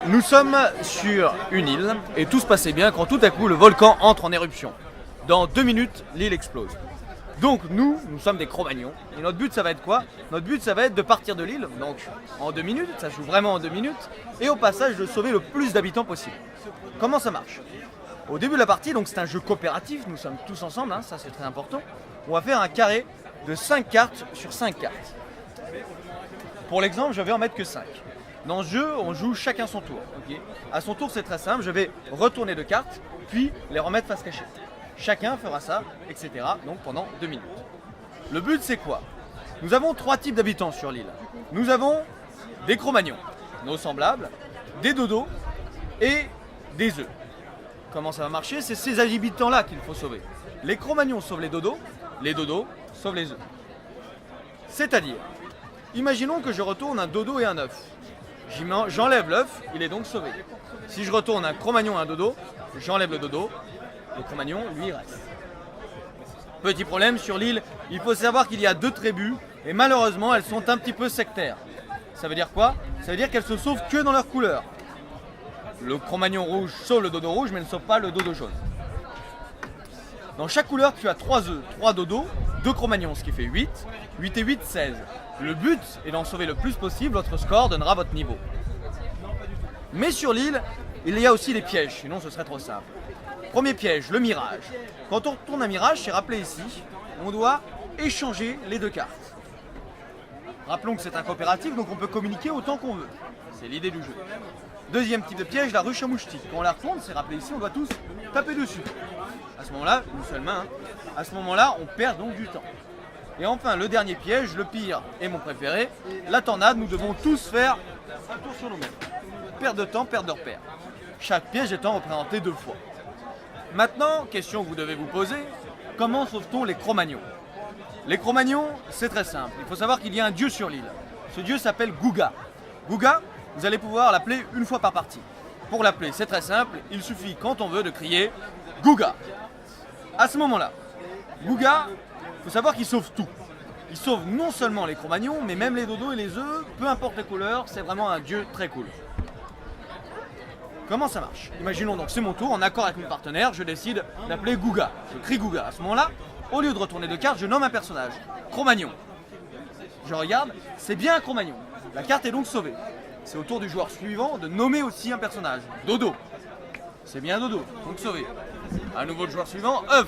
Nous sommes sur une île et tout se passait bien quand tout à coup le volcan entre en éruption. Dans 2 minutes, l'île explose. Donc nous sommes des Cro-Magnons et notre but ça va être quoi? Notre but ça va être de partir de l'île, donc en 2 minutes, ça joue vraiment en 2 minutes, et au passage de sauver le plus d'habitants possible. Comment ça marche? Au début de la partie, donc c'est un jeu coopératif, nous sommes tous ensemble, ça c'est très important. On va faire un carré de 5 cartes sur 5 cartes. Pour l'exemple, je vais en mettre que 5. Dans ce jeu, on joue chacun son tour. Okay, à son tour, c'est très simple, je vais retourner 2 cartes, puis les remettre face cachée. Chacun fera ça, etc. Donc pendant 2 minutes. Le but, c'est quoi? Nous avons 3 types d'habitants sur l'île. Nous avons des Cro-Magnons, nos semblables, des dodos et des œufs. Comment ça va marcher? C'est ces habitants-là qu'il faut sauver. Les Cro-Magnons sauvent les dodos sauvent les œufs. C'est-à-dire, imaginons que je retourne un dodo et un œuf. J'enlève l'œuf, il est donc sauvé. Si je retourne un Cro-Magnon et un dodo, j'enlève le dodo, le Cro-Magnon, lui, reste. Petit problème, sur l'île, il faut savoir qu'il y a 2 tribus, et malheureusement, elles sont un petit peu sectaires. Ça veut dire quoi? Ça veut dire qu'elles se sauvent que dans leur couleur. Le Cro-Magnon rouge sauve le dodo rouge, mais ne sauve pas le dodo jaune. Dans chaque couleur, tu as 3 œufs, 3 dodos, 2 Cro-Magnons, ce qui fait 8. 8 et 8, 16. Le but est d'en sauver le plus possible, votre score donnera votre niveau. Mais sur l'île, il y a aussi des pièges, sinon ce serait trop simple. Premier piège, le mirage. Quand on retourne un mirage, c'est rappelé ici, on doit échanger les 2 cartes. Rappelons que c'est un coopératif, donc on peut communiquer autant qu'on veut. C'est l'idée du jeu. Deuxième type de piège, la ruche à mouchetis. Quand on la retourne, c'est rappelé ici, on doit tous taper dessus. À ce moment-là, une seule main, à ce moment-là, on perd donc du temps. Et enfin, le dernier piège, le pire et mon préféré, la tornade, nous devons tous faire un tour sur nous-mêmes. Perte de temps, perte de repère. Chaque piège étant représenté 2 fois. Maintenant, question que vous devez vous poser, comment sauve-t-on les Cro-Magnons? Les Cro-Magnons, c'est très simple. Il faut savoir qu'il y a un dieu sur l'île. Ce dieu s'appelle Gouga. Gouga, vous allez pouvoir l'appeler une fois par partie. Pour l'appeler, c'est très simple, il suffit quand on veut de crier Gouga. À ce moment-là, Gouga, il faut savoir qu'il sauve tout. Il sauve non seulement les Cro-Magnons, mais même les dodos et les œufs, peu importe les couleurs, c'est vraiment un dieu très cool. Comment ça marche? Imaginons donc c'est mon tour, en accord avec mon partenaire, je décide d'appeler Gouga. Je crie Gouga. À ce moment-là, au lieu de retourner 2 cartes, je nomme un personnage. Cro-Magnon. Je regarde, c'est bien un Cro-Magnon. La carte est donc sauvée. C'est au tour du joueur suivant de nommer aussi un personnage. Dodo. C'est bien Dodo, donc sauvé. À nouveau le joueur suivant, œuf.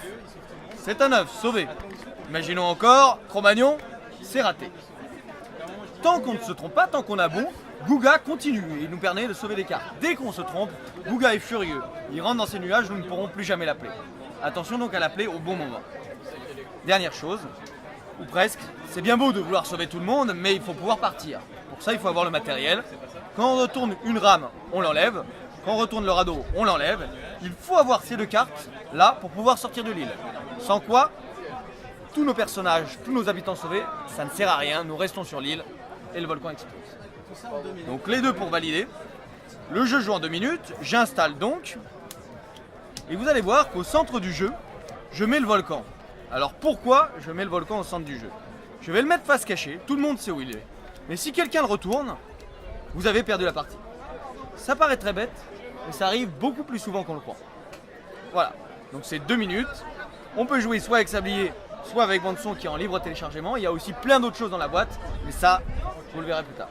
C'est un œuf, sauvé. Imaginons encore, Cro-Magnon, c'est raté. Tant qu'on ne se trompe pas, tant qu'on a bon, Gouga continue et il nous permet de sauver les cartes. Dès qu'on se trompe, Gouga est furieux. Il rentre dans ses nuages, nous ne pourrons plus jamais l'appeler. Attention donc à l'appeler au bon moment. Dernière chose, ou presque, c'est bien beau de vouloir sauver tout le monde, mais il faut pouvoir partir. Pour ça, il faut avoir le matériel. Quand on retourne une rame, on l'enlève. Quand on retourne le radeau, on l'enlève. Il faut avoir ces 2 cartes là pour pouvoir sortir de l'île. Sans quoi, tous nos personnages, tous nos habitants sauvés, ça ne sert à rien. Nous restons sur l'île et le volcan explose. Donc les 2 pour valider. Le jeu joue en 2 minutes. J'installe donc. Et vous allez voir qu'au centre du jeu, je mets le volcan. Alors pourquoi je mets le volcan au centre du jeu? Je vais le mettre face cachée. Tout le monde sait où il est. Mais si quelqu'un le retourne, vous avez perdu la partie. Ça paraît très bête, mais ça arrive beaucoup plus souvent qu'on le croit. Voilà, donc c'est 2 minutes. On peut jouer soit avec sablier, soit avec bande son qui est en libre téléchargement. Il y a aussi plein d'autres choses dans la boîte, mais ça, vous le verrez plus tard.